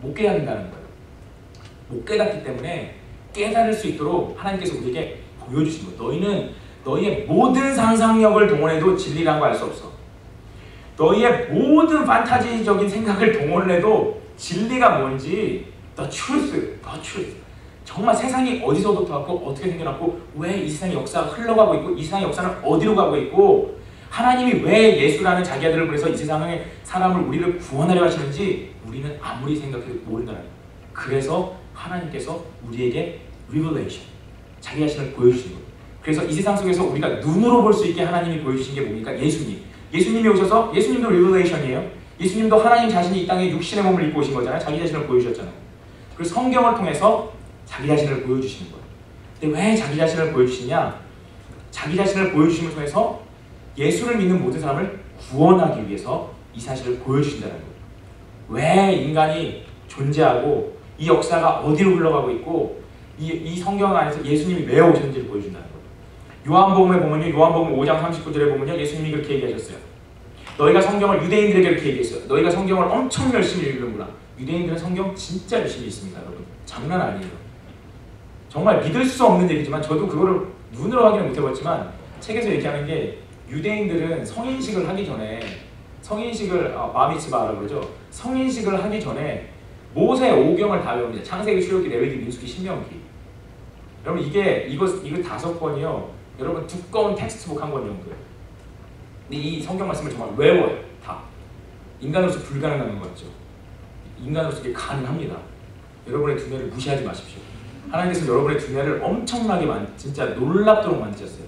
못 깨닫는다는 거예요. 못 깨닫기 때문에 깨달을 수 있도록 하나님께서 우리에게 보여주신 거예요. 너희는 너희의 모든 상상력을 동원해도 진리라는 걸 알 수 없어. 너희의 모든 판타지적인 생각을 동원해도 진리가 뭔지 the truth. 정말 세상이 어디서부터 왔고 어떻게 생겨났고 왜 이 세상의 역사가 흘러가고 있고 이 세상의 역사는 어디로 가고 있고 하나님이 왜 예수라는 자기 아들을 보내서 이 세상의 사람을 우리를 구원하려 하시는지 우리는 아무리 생각해도 모른다는 거예요. 그래서 하나님께서 우리에게 revelation, 자기 자신을 보여주신 거예요. 그래서 이 세상 속에서 우리가 눈으로 볼 수 있게 하나님이 보여주신 게 뭡니까? 예수님이 오셔서 예수님도 revelation이에요. 예수님도 하나님 자신이 이 땅에 육신의 몸을 입고 오신 거잖아요. 자기 자신을 보여주셨잖아요. 그리고 성경을 통해서 자기 자신을 보여주시는 거예요. 근데 왜 자기 자신을 보여주시냐? 자기 자신을 보여주심을 통해서 예수를 믿는 모든 사람을 구원하기 위해서 이 사실을 보여주신다는 거예요. 왜 인간이 존재하고 이 역사가 어디로 흘러가고 있고 이 성경 안에서 예수님이 왜 오셨는지를 보여준다는 거예요. 요한복음에 보면요, 요한복음 5장 39절에 보면요, 예수님이 그렇게 얘기하셨어요. 너희가 성경을 유대인들에게 이렇게 얘기했어요. 너희가 성경을 엄청 열심히 읽는구나. 유대인들은 성경 진짜 열심히 읽습니다, 여러분. 장난 아니에요. 정말 믿을 수 없는 얘기지만 저도 그거를 눈으로 확인을 못 해봤지만 책에서 얘기하는 게 유대인들은 성인식을 하기 전에 마미츠바라고 그러죠. 성인식을 하기 전에 모세 오경을 다 외웁니다. 창세기, 출애굽기, 레위기, 민수기, 신명기. 여러분 이거 5권이요. 여러분 두꺼운 텍스트북 한 권 정도예요. 근데 이 성경 말씀을 정말 외워요. 다. 인간으로서 불가능한 거 같죠. 인간으로서 이게 가능합니다. 여러분의 두뇌를 무시하지 마십시오. 하나님께서 여러분의 두뇌를 엄청나게 진짜 놀랍도록 만드셨어요.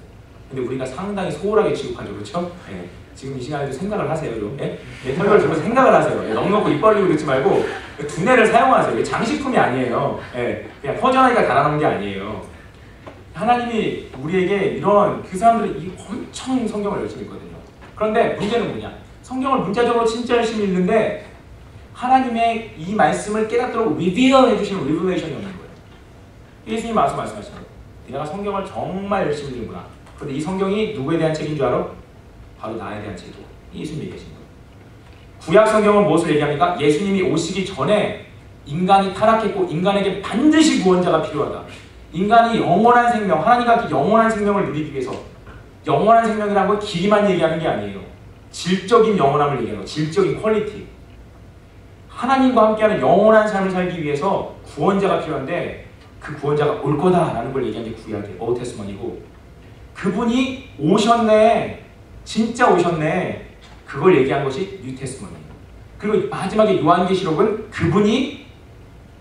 근데 우리가 상당히 소홀하게 취급하죠. 그렇죠? 네. 지금 이 시간에도 생각을 하세요. 좀. 네? 설교를 들으면서 생각을 하세요. 네. 넉넉고 입 벌리고 듣지 말고 두뇌를 사용하세요. 이게 장식품이 아니에요. 네. 그냥 퍼져나니까 달아놓은 게 아니에요. 하나님이 우리에게 이런 그 사람들이 엄청 성경을 열심히 읽거든요. 그런데 문제는 뭐냐? 성경을 문자적으로 진짜 열심히 읽는데 하나님의 이 말씀을 깨닫도록 리비얼 해주시는 리블레이션이 없는 거예요. 예수님이 말씀하시는 거예요. 내가 성경을 정말 열심히 읽는구나. 그런데 이 성경이 누구에 대한 책인 줄 알아? 바로 나에 대한 책이에요. 예수님이 얘기하신 거예요. 구약 성경은 무엇을 얘기합니까? 예수님이 오시기 전에 인간이 타락했고 인간에게 반드시 구원자가 필요하다. 인간이 영원한 생명, 하나님과 같은 영원한 생명을 누리기 위해서 영원한 생명이라는 건 길이만 얘기하는 게 아니에요. 질적인 영원함을 얘기하는 거예요. 질적인 퀄리티. 하나님과 함께하는 영원한 삶을 살기 위해서 구원자가 필요한데 그 구원자가 올 거다라는 걸 얘기한 게 구약의 오ld 테스트먼이고 그분이 오셨네, 진짜 오셨네, 그걸 얘기한 것이 뉴 테스트먼이에요. 그리고 마지막에 요한계시록은 그분이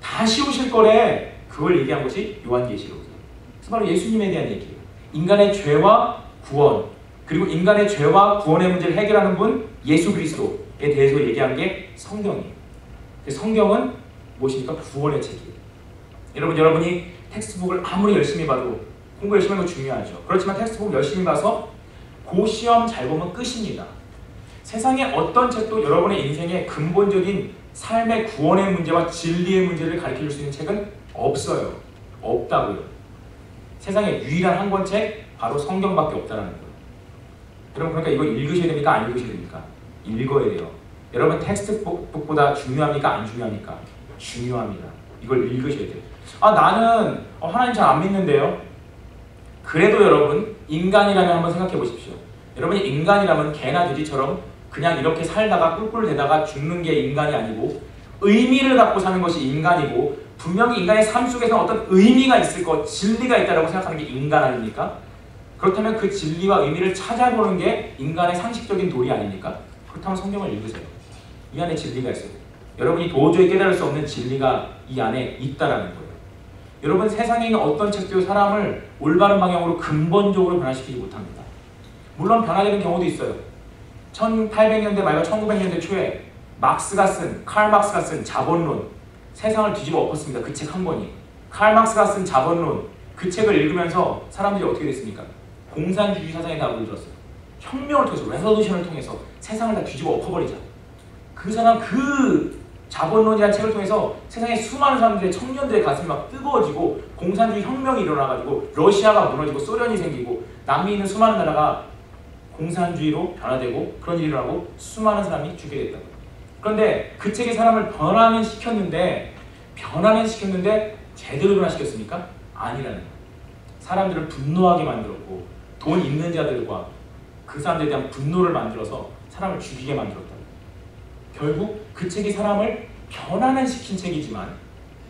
다시 오실 거래, 그걸 얘기한 것이 요한계시록이에요. 그래서 바로 예수님에 대한 얘기예요. 인간의 죄와 구원, 그리고 인간의 죄와 구원의 문제를 해결하는 분 예수 그리스도에 대해서 얘기한 게 성경이에요. 성경은 무엇입니까? 구원의 책이에요. 여러분이 텍스트북을 아무리 열심히 봐도 공부 열심히 하는 거 중요하죠. 그렇지만 텍스트북 열심히 봐서 고 시험 잘 보면 끝입니다. 세상에 어떤 책도 여러분의 인생의 근본적인 삶의 구원의 문제와 진리의 문제를 가르쳐줄 수 있는 책은 없어요. 없다고요. 세상에 유일한 한 권 책 바로 성경밖에 없다는 거예요. 여러분 그러니까 이거 읽으셔야 됩니까? 안 읽으셔야 됩니까? 읽어야 돼요. 여러분 텍스트북보다 중요합니까? 안 중요합니까? 중요합니다. 이걸 읽으셔야 돼요. 아 나는 하나님 잘 안 믿는데요. 그래도 여러분 인간이라면 한번 생각해 보십시오. 여러분이 인간이라면 개나 돼지처럼 그냥 이렇게 살다가 꿀꿀대다가 죽는 게 인간이 아니고 의미를 갖고 사는 것이 인간이고 분명히 인간의 삶 속에서 어떤 의미가 있을 것, 진리가 있다고 생각하는 게 인간 아닙니까? 그렇다면 그 진리와 의미를 찾아보는 게 인간의 상식적인 도리 아닙니까? 그렇다면 성경을 읽으세요. 이 안에 진리가 있어요. 여러분이 도저히 깨달을 수 없는 진리가 이 안에 있다라는 거예요. 여러분 세상에 있는 어떤 책도 사람을 올바른 방향으로 근본적으로 변화시키지 못합니다. 물론 변화되는 경우도 있어요. 1800년대 말과 1900년대 초에 칼 막스가 쓴 자본론, 세상을 뒤집어 엎었습니다. 그 책 한 권이. 칼 막스가 쓴 자본론, 그 책을 읽으면서 사람들이 어떻게 됐습니까? 공산주의 사상에 다 물들었어요. 혁명을 통해서, 레볼루션을 통해서 세상을 다 뒤집어 엎어버리자. 그 사람 그 자본론이라는 책을 통해서 세상의 수많은 사람들의 청년들의 가슴이 막 뜨거워지고 공산주의 혁명이 일어나가지고 러시아가 무너지고 소련이 생기고 남미 있는 수많은 나라가 공산주의로 변화되고 그런 일이 일어나고 수많은 사람이 죽게 됐다. 그런데 그 책이 사람을 변화는 시켰는데 제대로 변화시켰습니까? 아니라는 거예요. 사람들을 분노하게 만들었고 돈 있는 자들과 그 사람들에 대한 분노를 만들어서 사람을 죽이게 만들었다. 결국 그 책이 사람을 변화는 시킨 책이지만,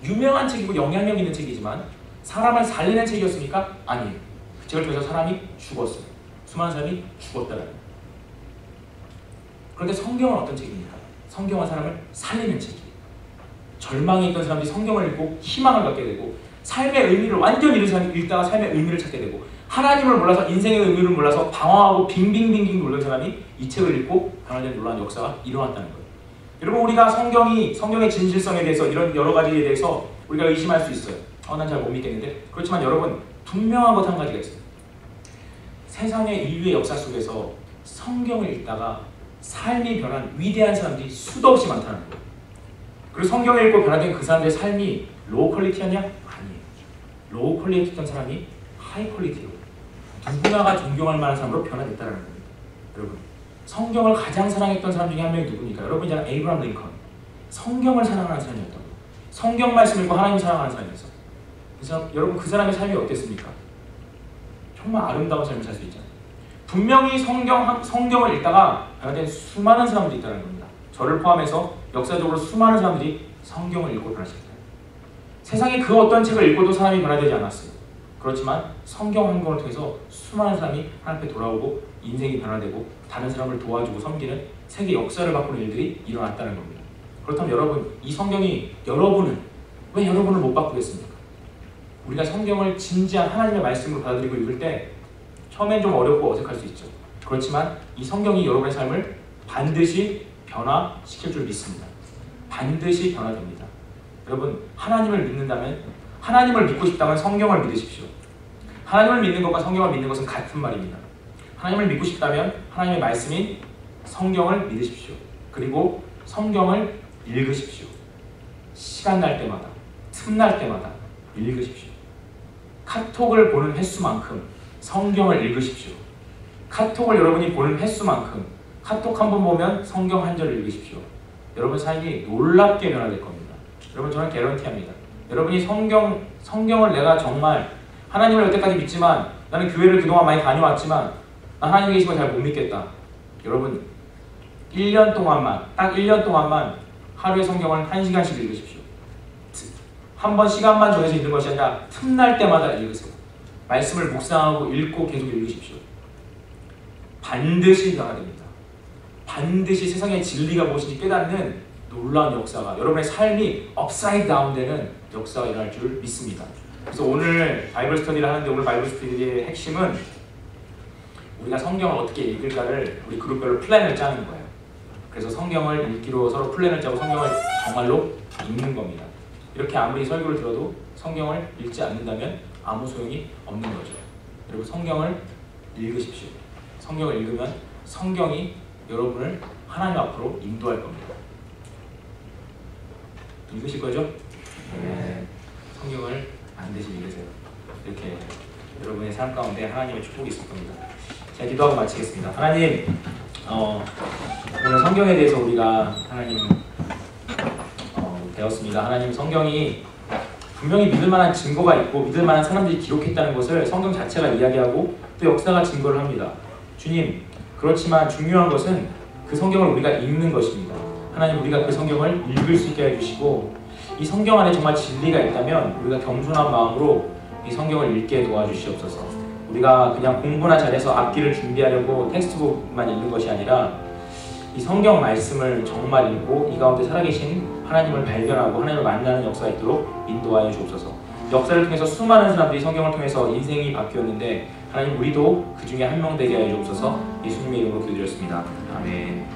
유명한 책이고 영향력 있는 책이지만 사람을 살리는 책이었습니까? 아니에요. 그 책을 통해서 사람이 죽었어요. 수많은 사람이 죽었다라는 거예요. 그런데 성경은 어떤 책입니까? 성경은 사람을 살리는 책이에요. 절망에 있던 사람들이 성경을 읽고 희망을 갖게 되고, 삶의 의미를 완전히 읽다가 삶의 의미를 찾게 되고, 하나님을 몰라서, 인생의 의미를 몰라서 방황하고 빙빙빙빙 돌던 사람이 이 책을 읽고 변화된 놀라운 역사가 일어났다는 거예요. 여러분, 우리가 성경의 진실성에 대해서, 이런 여러 가지에 대해서 우리가 의심할 수 있어요. 난 잘 못 믿겠는데. 그렇지만 여러분, 분명한 것 한 가지가 있어요. 세상의 인류의 역사 속에서 성경을 읽다가 삶이 변한 위대한 사람들이 수도 없이 많다는 거예요. 그리고 성경을 읽고 변화된 그 사람들의 삶이 로우 퀄리티였냐? 아니에요. 로우 퀄리티였던 사람이 하이 퀄리티로, 누구나가 존경할 만한 사람으로 변화됐다는 겁니다. 여러분, 성경을 가장 사랑했던 사람 중에 한 명이 누굽니까? 여러분이 잘 아는 에이브라함 링컨. 성경을 사랑하는 사람이었던 거예요. 성경 말씀 읽고 하나님 사랑하는 사람이었어요. 그래서 여러분, 그 사람의 삶이 어땠습니까? 정말 아름다운 삶을 살 수 있잖아요. 분명히 성경을 읽다가 변화된 수많은 사람들이 있다는 겁니다. 저를 포함해서 역사적으로 수많은 사람들이 성경을 읽고 변화시켰다. 세상에 그 어떤 책을 읽고도 사람이 변화되지 않았어요. 그렇지만 성경 한 권을 통해서 수많은 사람이 하나님 앞에 돌아오고 인생이 변화되고 다른 사람을 도와주고 섬기는 세계 역사를 바꾸는 일들이 일어났다는 겁니다. 그렇다면 여러분, 이 성경이 왜 여러분을 못 바꾸겠습니까? 우리가 성경을 진지한 하나님의 말씀으로 받아들이고 읽을 때 처음엔 좀 어렵고 어색할 수 있죠. 그렇지만 이 성경이 여러분의 삶을 반드시 변화시킬 줄 믿습니다. 반드시 변화됩니다. 여러분, 하나님을 믿는다면, 하나님을 믿고 싶다면 성경을 믿으십시오. 하나님을 믿는 것과 성경을 믿는 것은 같은 말입니다. 하나님을 믿고 싶다면 하나님의 말씀인 성경을 믿으십시오. 그리고 성경을 읽으십시오. 시간 날 때마다, 틈날 때마다 읽으십시오. 카톡을 보는 횟수만큼 성경을 읽으십시오. 카톡을 여러분이 보는 횟수만큼 카톡 한 번 보면 성경 한 절을 읽으십시오. 여러분 삶이 놀랍게 변화될 겁니다. 여러분, 저는 개런티합니다. 여러분이 성경을 내가 정말 하나님을 여태까지 믿지만, 나는 교회를 그동안 많이 다녀왔지만 나 하나님 계신 걸 잘 못 믿겠다. 여러분, 1년 동안만, 딱 1년 동안만 하루에 성경을 1시간씩 읽으십시오. 한 번 시간만 정해서 읽는 것이 아니라 틈날 때마다 읽으세요. 말씀을 묵상하고 읽고 계속 읽으십시오. 반드시 변화됩니다. 반드시 세상의 진리가 무엇인지 깨닫는 놀라운 역사가, 여러분의 삶이 업사이드 다운 되는 역사가 일어날 줄 믿습니다. 그래서 오늘 바이블 스터디를 하는데, 오늘 바이블 스터디의 핵심은 우리가 성경을 어떻게 읽을까를 우리 그룹별로 플랜을 짜는 거예요. 그래서 성경을 읽기로 서로 플랜을 짜고 성경을 정말로 읽는 겁니다. 이렇게 아무리 설교를 들어도 성경을 읽지 않는다면 아무 소용이 없는 거죠. 여러분, 성경을 읽으십시오. 성경을 읽으면 성경이 여러분을 하나님 앞으로 인도할 겁니다. 읽으실 거죠? 네. 성경을 반드시 읽으세요. 이렇게 여러분의 삶 가운데 하나님의 축복이 있을 겁니다. 제가 기도하고 마치겠습니다. 하나님, 오늘 성경에 대해서 우리가 하나님 배웠습니다. 하나님, 성경이 분명히 믿을 만한 증거가 있고 믿을 만한 사람들이 기록했다는 것을 성경 자체가 이야기하고 또 역사가 증거를 합니다. 주님, 그렇지만 중요한 것은 그 성경을 우리가 읽는 것입니다. 하나님, 우리가 그 성경을 읽을 수 있게 해주시고, 이 성경 안에 정말 진리가 있다면 우리가 겸손한 마음으로 이 성경을 읽게 도와주시옵소서. 우리가 그냥 공부나 잘해서 앞길을 준비하려고 텍스트북만 읽는 것이 아니라 이 성경 말씀을 정말 읽고 이 가운데 살아계신 하나님을 발견하고 하나님을 만나는 역사가 있도록 인도하여 주옵소서. 역사를 통해서 수많은 사람들이 성경을 통해서 인생이 바뀌었는데, 하나님, 우리도 그 중에 한 명 되게 하여 주옵소서. 예수님의 이름으로 기도드렸습니다. 아멘.